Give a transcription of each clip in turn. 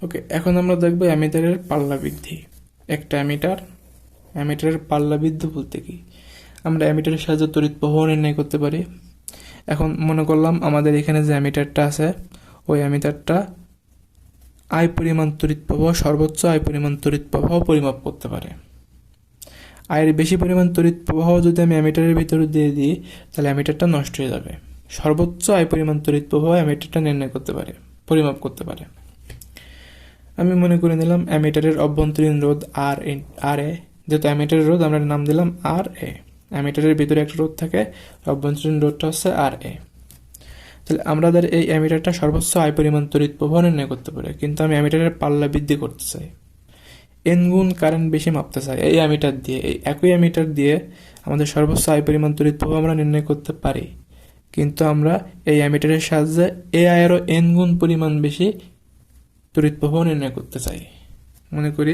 ওকে, এখন আমরা দেখবো অ্যামিটারের পাল্লা বৃদ্ধি। একটা অ্যামিটারের পাল্লা বৃদ্ধি বলতে কি, আমরা অ্যামিটারের সাহায্যে তড়িৎ প্রবাহ নির্ণয় করতে পারি। এখন মনে করলাম আমাদের এখানে যে অ্যামিটারটা আছে, ওই অ্যামিটারটা আই পরিমাণ তড়িৎ প্রবাহ, সর্বোচ্চ আই পরিমাণ তড়িৎ প্রবাহ পরিমাপ করতে পারে। আয়ের বেশি পরিমাণ তড়িৎ প্রবাহ যদি আমি অ্যামিটারের ভিতরে দিয়ে দিই, তাহলে অ্যামিটারটা নষ্ট হয়ে যাবে। সর্বোচ্চ আই পরিমাণ তড়িৎ প্রবাহ অ্যামিটারটা নির্ণয় করতে পারে, পরিমাপ করতে পারে। আমি মনে করে নিলাম অ্যামিটারের অভ্যন্তরীণ রোধ আর এ, যেহেতু অ্যামিটারের রোধ আমরা নাম দিলাম আর এ। অ্যামিটারের ভিতরে একটা রোধ থাকে, অভ্যন্তরীণ রোধটা হচ্ছে আর এ। তাহলে আমাদের এই অ্যামিটারটা সর্বোচ্চ আই পরিমাণ তড়িৎ প্রবাহ নির্ণয় করতে পারে, কিন্তু আমি অ্যামিটারের পাল্লা বৃদ্ধি করতে চাই, এন গুণ কারেন্ট বেশি মাপতে চাই। এই অ্যামিটার দিয়ে, এই একই অ্যামিটার দিয়ে আমাদের সর্বোচ্চ আই পরিমাণ তড়িৎ প্রবাহ আমরা নির্ণয় করতে পারি, কিন্তু আমরা এই অ্যামিটারের সাহায্যে এ আয়েরও এন গুণ পরিমাণ বেশি তড়িৎ প্রবাহ নির্ণয় করতে চাই। মনে করি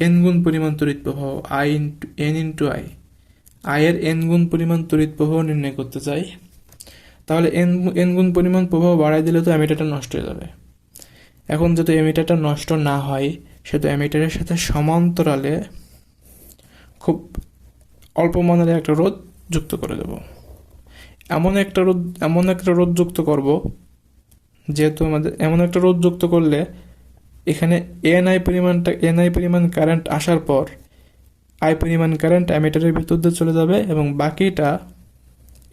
এন গুণ পরিমাণ তড়িৎ প্রবাহ, I into N into I, আয়ের এন গুণ পরিমাণ তড়িৎ প্রবাহ নির্ণয় করতে চাই। তাহলে এন গুণ পরিমাণ প্রবাহ বাড়াই দিলে তো অ্যামিটারটা নষ্ট হয়ে যাবে। এখন যদি অ্যামিটারটা নষ্ট না হয়, সেটা অ্যামিটারের সাথে সমান্তরালে খুব অল্প মানের একটা রোধ যুক্ত করে দেব। এমন একটা রোধ যুক্ত করব, যেহেতু আমাদের এমন একটা রোধ যুক্ত করলে এখানে এন আই পরিমাণ কারেন্ট আসার পর আই পরিমাণ কারেন্ট অ্যামিটারের ভিতর দিয়ে চলে যাবে এবং বাকিটা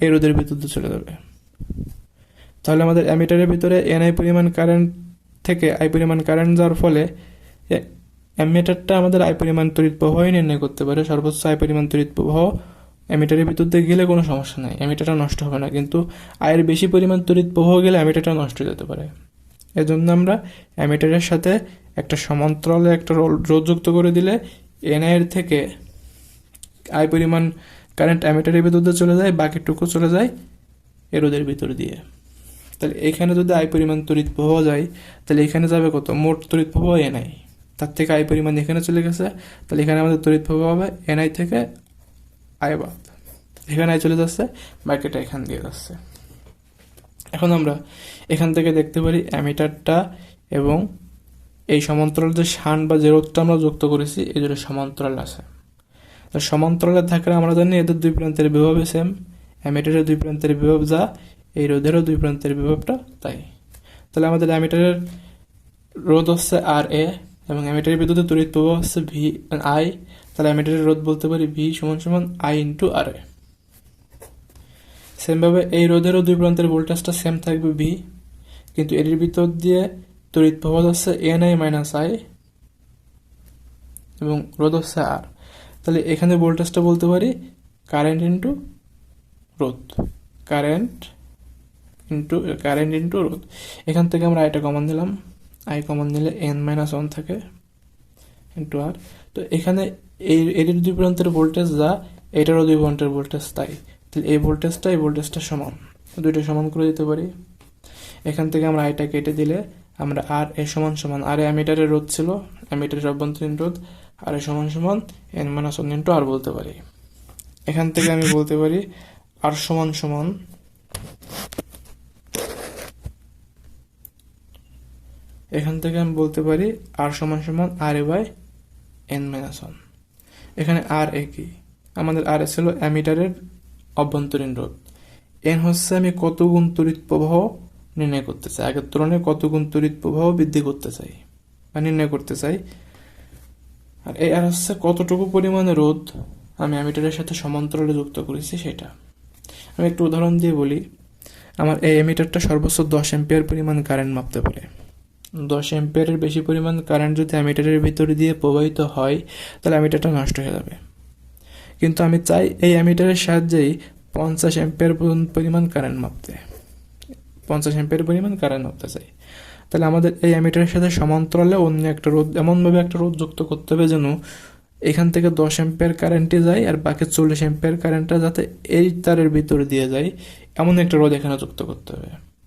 এই রোধের ভিতর দিয়ে চলে যাবে। তাহলে আমাদের অ্যামিটারের ভিতরে এন আই পরিমাণ কারেন্ট থেকে আই পরিমাণ কারেন্ট যাওয়ার ফলে অ্যামিটারটা আমাদের আই পরিমাণ তড়িৎ প্রবাহই নির্ণয় করতে পারে। সর্বোচ্চ আই পরিমাণ তড়িৎ প্রবাহ অ্যামিটারের ভিতর দিয়ে গেলে কোনো সমস্যা নাই, অ্যামিটারটা নষ্ট হবে না। কিন্তু আয়ের বেশি পরিমাণ তড়িৎ প্রবাহ গেলে অ্যামিটারটা নষ্ট হয়ে যেতে পারে। এজন্য আমরা অ্যামিটারের সাথে একটা সমান্তরালে একটা রোধ যুক্ত করে দিলে এনআইয়ের থেকে আই পরিমাণ কারেন্ট অ্যামিটারের ভিতর দিয়ে চলে যায়, বাকিটুকু চলে যায় এ রোধের ভিতর দিয়ে। তাহলে এখানে যদি আই পরিমাণ তড়িৎ প্রবাহ যায়, তাহলে এখানে যাবে কত? মোট তড়িৎ প্রবাহ এনআই, তার থেকে আই পরিমাণ এখানে চলে গেছে, তাহলে এখানে আমাদের তড়িৎ প্রবাহ হবে এনআই থেকে আই বাদ। এখানে আই চলে যাচ্ছে, বাকিটা এখান দিয়ে যাচ্ছে। এখন আমরা এখান থেকে দেখতে পারি অ্যামিটারটা এবং এই সমান্তরাল যে শান্ট বা যে রোধটা আমরা যুক্ত করেছি, এই দুটো সমান্তরাল আছে। তো সমান্তরালে থাকলে আমরা জানি এদের দুই প্রান্তের বিভবই সেম। অ্যামিটারের দুই প্রান্তের বিভব যা, এই রোধেরও দুই প্রান্তের বিভবটা তাই। তাহলে আমাদের অ্যামিটারের রোধ হচ্ছে আর এ এবং অ্যামিটারের বিদ্যুতের তড়িৎ প্রবাহ হচ্ছে ভি আই। তাহলে অ্যামিটারের রোধ বলতে পারি ভি সমান সমান আই ইন্টু আর এ। সেমভাবে এই রোধেরও দুই প্রান্তের ভোল্টেজটা সেম থাকবে ভি, কিন্তু এর ভিতর দিয়ে তড়িৎ প্রবাহ হচ্ছে এন আই মাইনাস আই এবং রোধ হচ্ছে আর। তাহলে এখানে ভোল্টেজটা বলতে পারি কারেন্ট ইন্টু রোধ, কারেন্ট ইন্টু রোধ। এখান থেকে আমরা আইটা কমন দিলাম, আই কমন নিলে এন মাইনাস ওয়ান থাকে ইন্টু আর। তো এখানে এর দুই প্রান্তের ভোল্টেজ যা, এটারও দুই প্রান্তের ভোল্টেজ তাই। তাহলে এই ভোল্টেজটা সমান, দুইটা সমান করে দিতে পারি। এখান থেকে আমরা আইটা কেটে দিলে আমরা আর এ সমান সমান, আর অ্যামিটারের রোধ ছিল, অ্যামিটারের অভ্যন্তরীণ রোধ, আর এ সমান সমান এন মাইনাস ওয়ান ইন্টু আর বলতে পারি। এখান থেকে আমি বলতে পারি আর সমান সমান আর এ বাই এন মাইনাস ওয়ান। এখানে আর এ কি? আমাদের আর এ ছিল অ্যামিটারের অভ্যন্তরীণ রোধ, এন হচ্ছে আমি কত গুণ তড়িৎ প্রবাহ নির্ণয় করতে চাই, আগের তুলনায় কত গুণ তড়িৎ প্রবাহ বৃদ্ধি করতে চাই বা নির্ণয় করতে চাই। আর এই আর হচ্ছে কতটুকু পরিমাণে রোধ আমি অ্যামিটারের সাথে সমান্তরালে যুক্ত করেছি সেটা। আমি একটু উদাহরণ দিয়ে বলি, আমার এই অ্যামিটারটা সর্বোচ্চ 10 অ্যাম্পিয়ার পরিমাণ কারেন্ট মাপতে পারে। 10 অ্যাম্পিয়ারের বেশি পরিমাণ কারেন্ট যদি অ্যামিটারের ভিতরে দিয়ে প্রবাহিত হয়, তাহলে অ্যামিটারটা নষ্ট হয়ে যাবে। কিন্তু আমি চাই এই অ্যামিটারের সাহায্যেই 50 অ্যাম্পিয়ার পরিমাণ কারেন্ট মাপতে চাই। তাহলে আমাদের এই অ্যামিটারের সাথে সমান্তরালে অন্য একটা রোধ, এমনভাবে একটা রোধ যুক্ত করতে হবে যেন এখান থেকে 10 অ্যাম্পিয়ার কারেন্টে যায় আর বাকি 40 অ্যাম্পিয়ার কারেন্টটা যাতে এই তারের ভিতরে দিয়ে যায়, এমন একটা রোধ এখানে যুক্ত করতে হবে।